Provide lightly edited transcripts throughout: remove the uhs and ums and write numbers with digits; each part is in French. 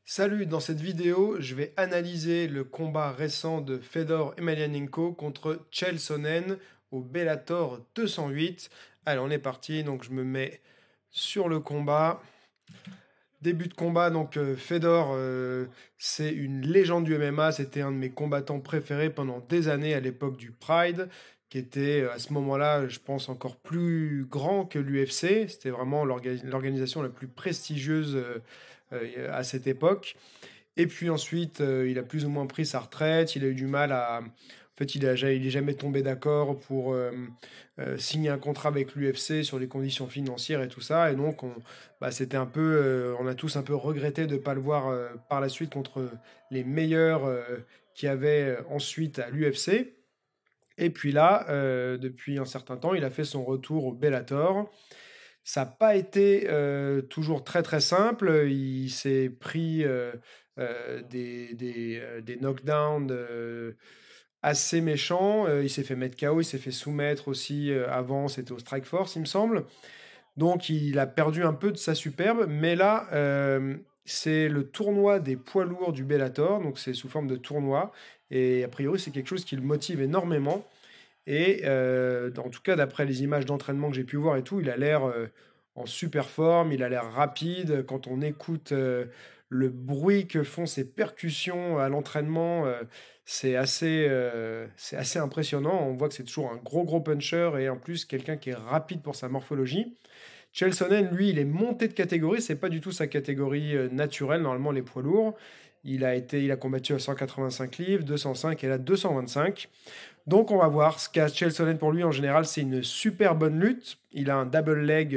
Salut, dans cette vidéo, je vais analyser le combat récent de Fedor Emelianenko contre Chael Sonnen au Bellator 208. Allez, on est parti, donc je me mets sur le combat. Début de combat, donc Fedor, c'est une légende du MMA, c'était un de mes combattants préférés pendant des années à l'époque du Pride, qui était à ce moment-là, je pense, encore plus grand que l'UFC. C'était vraiment l'organisation la plus prestigieuse à cette époque. Et puis ensuite, il a plus ou moins pris sa retraite. Il a eu du mal à. En fait, il est jamais tombé d'accord pour signer un contrat avec l'UFC sur les conditions financières et tout ça. Et donc, c'était un peu, on a tous un peu regretté de ne pas le voir par la suite contre les meilleurs qui avaient ensuite à l'UFC. Et puis là, depuis un certain temps, il a fait son retour au Bellator. Ça n'a pas été toujours très très simple. Il s'est pris des knockdowns assez méchants. Il s'est fait mettre KO, il s'est fait soumettre aussi avant, c'était au Strikeforce, il me semble. Donc il a perdu un peu de sa superbe. Mais là, c'est le tournoi des poids lourds du Bellator. Donc c'est sous forme de tournoi. Et a priori, c'est quelque chose qui le motive énormément. Et en tout cas, d'après les images d'entraînement que j'ai pu voir et tout, il a l'air en super forme, il a l'air rapide. Quand on écoute le bruit que font ses percussions à l'entraînement, c'est assez impressionnant. On voit que c'est toujours un gros gros puncher et en plus quelqu'un qui est rapide pour sa morphologie. Chael Sonnen, lui, il est monté de catégorie, c'est pas du tout sa catégorie naturelle, normalement les poids lourds. Il a combattu à 185 livres, 205 et là 225. Donc on va voir ce qu'a Chael Sonnen pour lui en général, c'est une super bonne lutte. Il a un double leg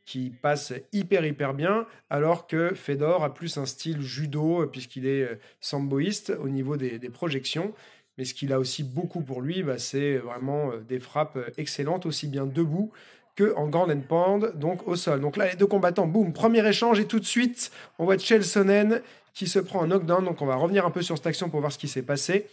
qui passe hyper bien, alors que Fedor a plus un style judo puisqu'il est samboïste au niveau des projections. Mais ce qu'il a aussi beaucoup pour lui, c'est vraiment des frappes excellentes, aussi bien debout que en ground and pound, donc au sol. Donc là, les deux combattants, boum, premier échange et tout de suite, on voit Chael Sonnen qui se prend un knockdown. Donc on va revenir un peu sur cette action pour voir ce qui s'est passé.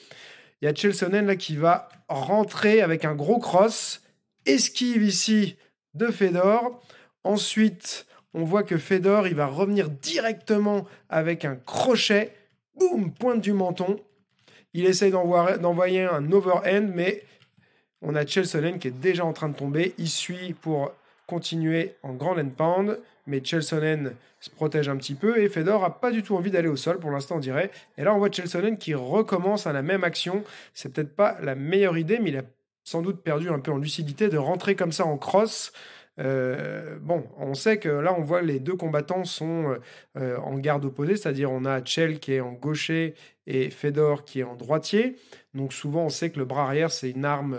Il y a Chael Sonnen là qui va rentrer avec un gros cross, esquive ici de Fedor. Ensuite, on voit que Fedor, il va revenir directement avec un crochet. Boum, pointe du menton. Il essaye d'envoyer un overhand, mais on a Chael Sonnen qui est déjà en train de tomber. Il suit pour continuer en grand and pound, mais Chael Sonnen se protège un petit peu et Fedor a pas du tout envie d'aller au sol pour l'instant, on dirait. Et là, on voit Chael Sonnen qui recommence à la même action. C'est peut-être pas la meilleure idée, mais il a sans doute perdu un peu en lucidité de rentrer comme ça en cross. Bon, on sait que là, on voit les deux combattants sont en garde opposée, c'est-à-dire on a Chael qui est en gaucher et Fedor qui est en droitier. Donc souvent, on sait que le bras arrière, c'est une arme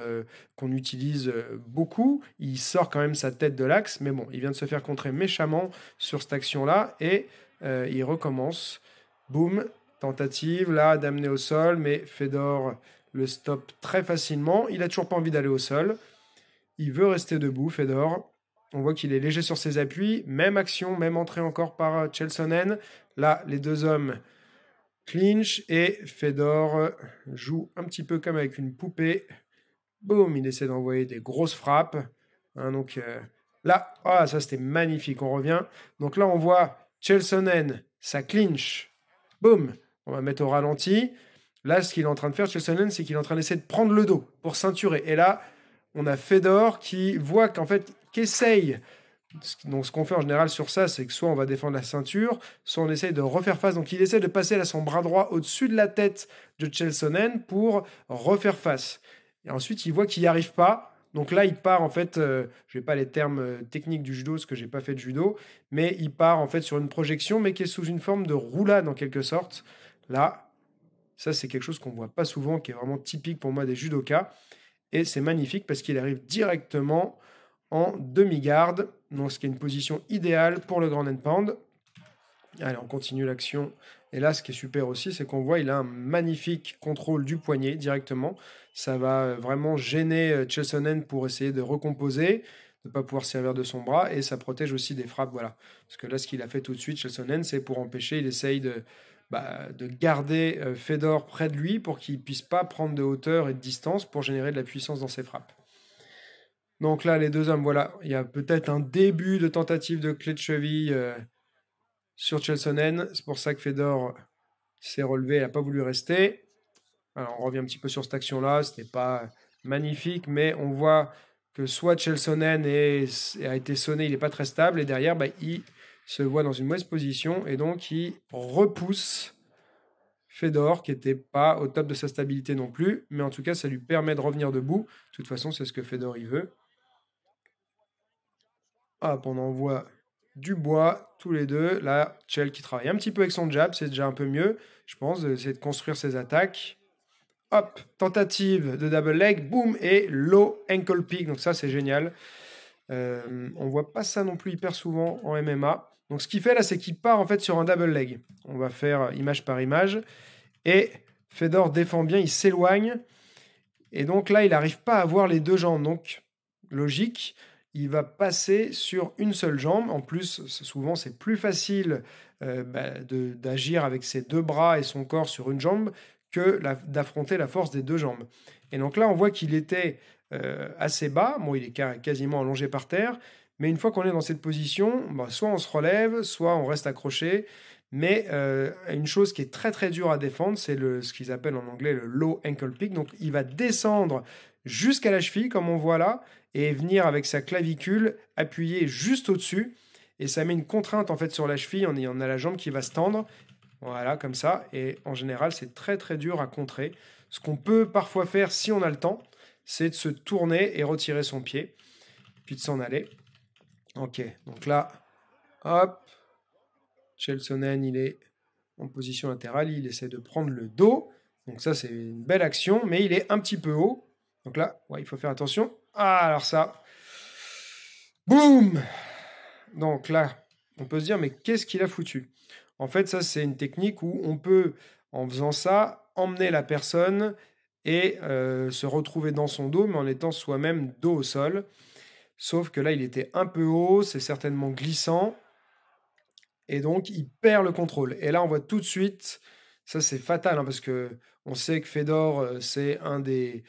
qu'on utilise beaucoup. Il sort quand même sa tête de l'axe, mais bon, il vient de se faire contrer méchamment sur cette action-là et il recommence. Boum, tentative là d'amener au sol, mais Fedor le stoppe très facilement. Il a toujours pas envie d'aller au sol. Il veut rester debout, Fedor. On voit qu'il est léger sur ses appuis. Même action, même entrée encore par Chael Sonnen. Là, les deux hommes clinch et Fedor joue un petit peu comme avec une poupée. Boum, il essaie d'envoyer des grosses frappes. Donc là, ça c'était magnifique. On revient. Donc là, on voit Chael Sonnen, ça clinch. Boum, on va mettre au ralenti. Là, ce qu'il est en train de faire, Chael Sonnen, c'est qu'il est en train d'essayer de prendre le dos pour ceinturer. Et là, on a Fedor qui voit qu'en fait, qu'essaye. Donc, ce qu'on fait en général sur ça, c'est que soit on va défendre la ceinture, soit on essaye de refaire face. Donc, il essaie de passer là son bras droit au-dessus de la tête de Chael Sonnen pour refaire face. Et ensuite, il voit qu'il n'y arrive pas. Donc là, il part en fait, je vais pas les termes techniques du judo, parce que j'ai pas fait de judo, mais il part en fait sur une projection, mais qui est sous une forme de roulade en quelque sorte. Là, ça c'est quelque chose qu'on voit pas souvent, qui est vraiment typique pour moi des judokas. Et c'est magnifique parce qu'il arrive directement en demi-garde, donc ce qui est une position idéale pour le grand and pound. Allez, on continue l'action. Et là, ce qui est super aussi, c'est qu'on voit il a un magnifique contrôle du poignet directement. Ça va vraiment gêner Chael Sonnen pour essayer de recomposer, de ne pas pouvoir servir de son bras, et ça protège aussi des frappes. Voilà. Parce que là, ce qu'il a fait tout de suite, Chael Sonnen, c'est pour empêcher, il essaye de garder Fedor près de lui pour qu'il ne puisse pas prendre de hauteur et de distance pour générer de la puissance dans ses frappes. Donc là, les deux hommes, voilà, il y a peut-être un début de tentative de clé de cheville sur Chelsonen. C'est pour ça que Fedor s'est relevé, il n'a pas voulu rester. Alors, on revient un petit peu sur cette action-là. Ce n'était pas magnifique, mais on voit que soit Chelsonen a été sonné, il n'est pas très stable, et derrière, il se voit dans une mauvaise position, et donc il repousse Fedor, qui n'était pas au top de sa stabilité non plus, mais en tout cas, ça lui permet de revenir debout. De toute façon, c'est ce que Fedor il veut. Hop, on envoie du bois, tous les deux. Là, Chel qui travaille un petit peu avec son jab, c'est déjà un peu mieux, je pense, d'essayer de construire ses attaques. Hop, tentative de double leg, boum, et low ankle pick. Donc ça, c'est génial. On voit pas ça non plus hyper souvent en MMA. Donc ce qu'il fait là, c'est qu'il part en fait sur un double leg. On va faire image par image. Et Fedor défend bien, il s'éloigne. Et donc là, il n'arrive pas à voir les deux jambes. Donc, logique, il va passer sur une seule jambe. En plus, souvent, c'est plus facile d'agir avec ses deux bras et son corps sur une jambe que d'affronter la force des deux jambes. Et donc là, on voit qu'il était assez bas. Bon, il est quasiment allongé par terre. Mais une fois qu'on est dans cette position, soit on se relève, soit on reste accroché. Mais une chose qui est très très dure à défendre, c'est ce qu'ils appellent en anglais le low ankle pick. Donc il va descendre jusqu'à la cheville, comme on voit là, et venir avec sa clavicule appuyer juste au-dessus. Et ça met une contrainte en fait sur la cheville. On a la jambe qui va se tendre. Voilà, comme ça. Et en général, c'est très très dur à contrer. Ce qu'on peut parfois faire si on a le temps, c'est de se tourner et retirer son pied, puis de s'en aller. Ok, donc là, hop. Chelsonen, il est en position latérale, il essaie de prendre le dos. Donc ça, c'est une belle action, mais il est un petit peu haut. Donc là, il faut faire attention. Ah, alors ça. Boum. Donc là, on peut se dire, mais qu'est-ce qu'il a foutu? En fait, ça, c'est une technique où on peut, en faisant ça, emmener la personne et se retrouver dans son dos, mais en étant soi-même dos au sol. Sauf que là, il était un peu haut, c'est certainement glissant. Et donc, il perd le contrôle. Et là, on voit tout de suite, ça c'est fatal, parce que on sait que Fedor, c'est un des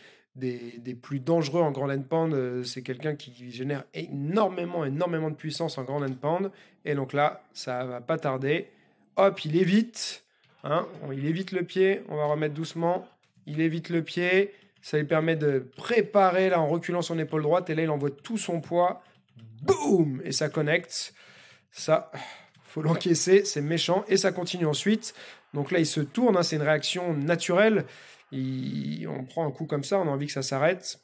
plus dangereux en Grand Hand Pound. C'est quelqu'un qui génère énormément de puissance en Grand Hand Pound. Et donc là, ça va pas tarder. Hop, il évite. Il évite le pied. On va remettre doucement. Il évite le pied. Ça lui permet de préparer là en reculant son épaule droite. Et là, il envoie tout son poids. Boum! Et ça connecte. Ça, faut l'encaisser, c'est méchant. Et ça continue ensuite. Donc là, il se tourne, c'est une réaction naturelle. On prend un coup comme ça, on a envie que ça s'arrête.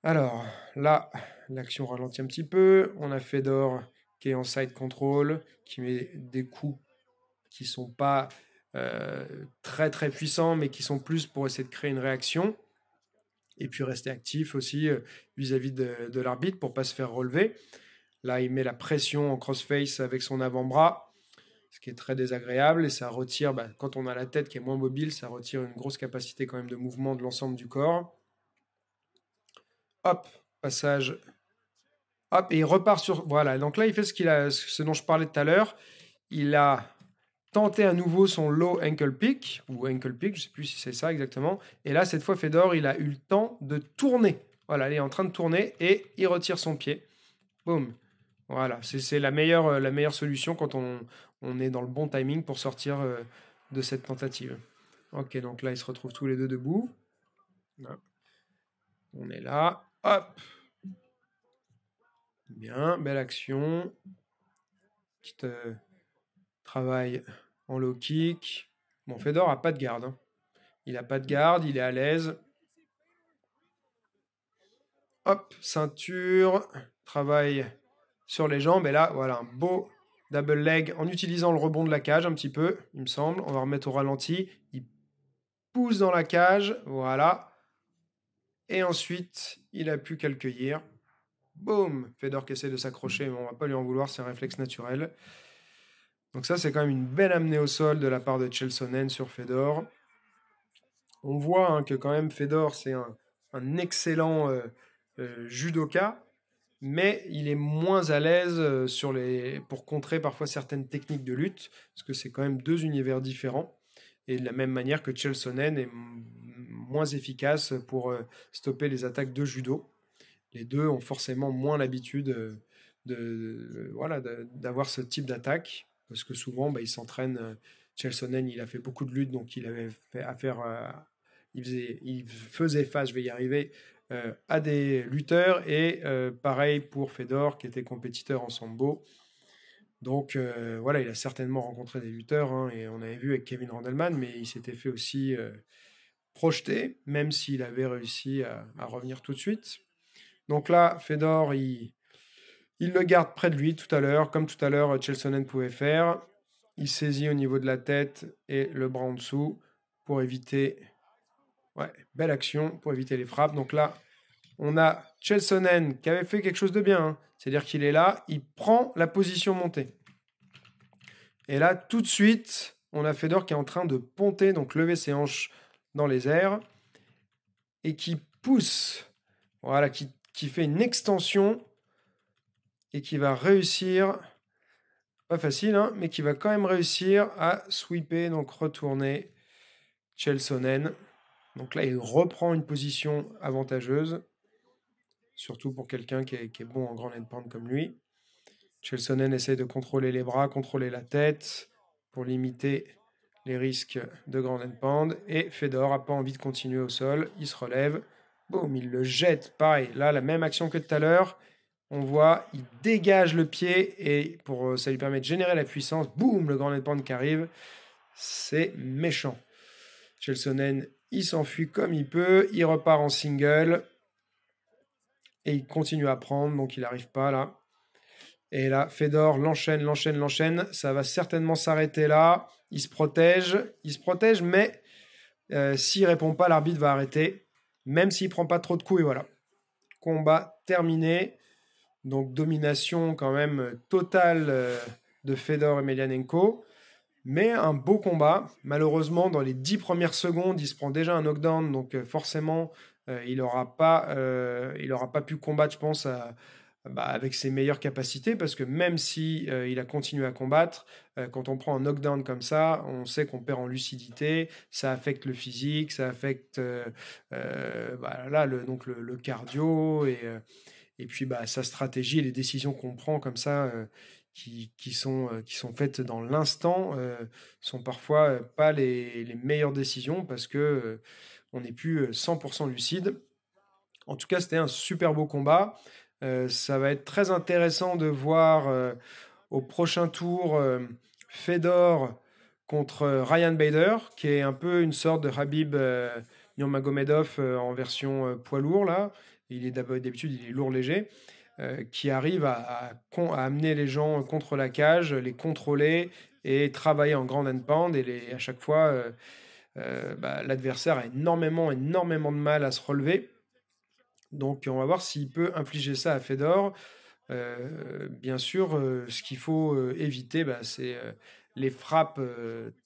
Alors, là, l'action ralentit un petit peu. On a Fedor qui est en side control, qui met des coups qui sont pas très très puissants, mais qui sont plus pour essayer de créer une réaction. Et puis rester actif aussi vis-à-vis de l'arbitre pour pas se faire relever. Là, il met la pression en crossface avec son avant-bras, ce qui est très désagréable. Et ça retire, quand on a la tête qui est moins mobile, ça retire une grosse capacité quand même de mouvement de l'ensemble du corps. Hop, passage. Hop, et il repart sur... Voilà, donc là, il fait ce dont je parlais tout à l'heure. Il a tenté à nouveau son low ankle pick, ou ankle pick, je ne sais plus si c'est ça exactement. Et là, cette fois, Fedor, il a eu le temps de tourner. Voilà, il est en train de tourner et il retire son pied. Boum. Voilà, c'est la meilleure solution quand on est dans le bon timing pour sortir de cette tentative. Ok, donc là, ils se retrouvent tous les deux debout. Là. On est là. Hop. Bien, belle action. Petit travail en low kick. Bon, Fedor n'a pas de garde. Il n'a pas de garde, il est à l'aise. Hop, ceinture. Travail sur les jambes. Et là, voilà, un beau double leg en utilisant le rebond de la cage un petit peu, il me semble. On va remettre au ralenti. Il pousse dans la cage. Voilà. Et ensuite, il a pu qu'à le cueillir. Boum! Fedor qui essaie de s'accrocher, mais on va pas lui en vouloir, c'est un réflexe naturel. Donc ça, c'est quand même une belle amenée au sol de la part de Chelsonen sur Fedor. On voit que quand même Fedor, c'est un excellent judoka, mais il est moins à l'aise pour contrer parfois certaines techniques de lutte, parce que c'est quand même deux univers différents. Et de la même manière que Chelsonen est moins efficace pour stopper les attaques de judo. Les deux ont forcément moins l'habitude voilà, d'avoir ce type d'attaque, parce que souvent, il s'entraîne. Chael Sonnen, il a fait beaucoup de luttes, donc il avait fait affaire il faisait face, je vais y arriver, à des lutteurs, et pareil pour Fedor, qui était compétiteur en sambo. Donc voilà, il a certainement rencontré des lutteurs, hein, et on avait vu avec Kevin Randleman, mais il s'était fait aussi projeter, même s'il avait réussi à revenir tout de suite. Donc là, Fedor, il le garde près de lui tout à l'heure, comme tout à l'heure Chael Sonnen pouvait faire. Il saisit au niveau de la tête et le bras en dessous pour éviter... Ouais, belle action pour éviter les frappes. Donc là, on a Chael Sonnen qui avait fait quelque chose de bien, hein. C'est-à-dire qu'il est là, il prend la position montée. Et là, tout de suite, on a Fedor qui est en train de ponter, donc lever ses hanches dans les airs, et qui pousse, voilà, qui fait une extension, et qui va réussir, pas facile, hein, mais qui va quand même réussir à sweeper, donc retourner Chael Sonnen. Donc là, il reprend une position avantageuse, surtout pour quelqu'un qui est bon en grand handpan comme lui. Chael Sonnen essaie de contrôler les bras, contrôler la tête, pour limiter les risques de grand handpan. Et Fedor n'a pas envie de continuer au sol, il se relève, boum, il le jette, pareil, là, la même action que tout à l'heure. On voit, il dégage le pied, et ça lui permet de générer la puissance. Boum, le grand handpan qui arrive. C'est méchant. Chael Sonnen, il s'enfuit comme il peut. Il repart en single. Et il continue à prendre, donc il n'arrive pas là. Et là, Fedor l'enchaîne. Ça va certainement s'arrêter là. Il se protège, mais s'il ne répond pas, l'arbitre va arrêter. Même s'il ne prend pas trop de coups, et voilà. Combat terminé. Donc domination quand même totale de Fedor et Emelianenko. Mais un beau combat. Malheureusement, dans les 10 premières secondes, il se prend déjà un knockdown. Donc forcément, il n'aura pas pu combattre, je pense, avec ses meilleures capacités. Parce que même si il a continué à combattre, quand on prend un knockdown comme ça, on sait qu'on perd en lucidité. Ça affecte le physique, ça affecte le cardio, et puis sa stratégie et les décisions qu'on prend comme ça, qui sont faites dans l'instant, sont parfois pas les meilleures décisions, parce que on n'est plus 100% lucide. En tout cas, c'était un super beau combat. Ça va être très intéressant de voir au prochain tour Fedor contre Ryan Bader, qui est un peu une sorte de Khabib Nurmagomedov en version poids lourd là. D'habitude, il est lourd-léger, qui arrive à amener les gens contre la cage, les contrôler et travailler en grand handpan. Et à chaque fois, l'adversaire a énormément de mal à se relever. Donc, on va voir s'il peut infliger ça à Fedor. Bien sûr, ce qu'il faut éviter, c'est les frappes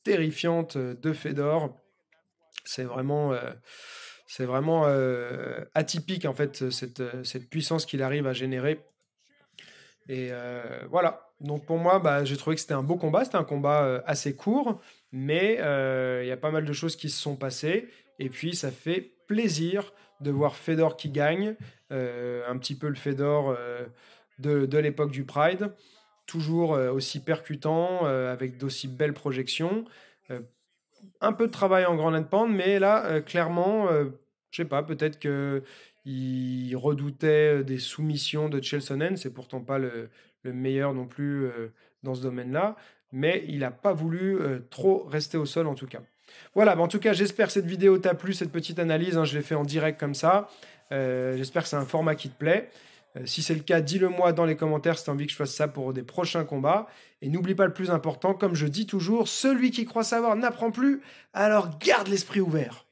terrifiantes de Fedor. C'est vraiment atypique, en fait, cette puissance qu'il arrive à générer. Et voilà. Donc pour moi, j'ai trouvé que c'était un beau combat. C'était un combat assez court, mais il y a pas mal de choses qui se sont passées. Et puis ça fait plaisir de voir Fedor qui gagne. Un petit peu le Fedor de l'époque du Pride. Toujours aussi percutant, avec d'aussi belles projections. Un peu de travail en grand handpan, mais là, clairement, je sais pas, peut-être qu'il redoutait des soumissions de Chael Sonnen. C'est pourtant pas le meilleur non plus dans ce domaine-là, mais il n'a pas voulu trop rester au sol en tout cas. Voilà, en tout cas, j'espère que cette vidéo t'a plu, cette petite analyse, hein, je l'ai fait en direct comme ça. J'espère que c'est un format qui te plaît. Si c'est le cas, dis-le moi dans les commentaires si tu as envie que je fasse ça pour des prochains combats. Et n'oublie pas le plus important, comme je dis toujours, celui qui croit savoir n'apprend plus, alors garde l'esprit ouvert.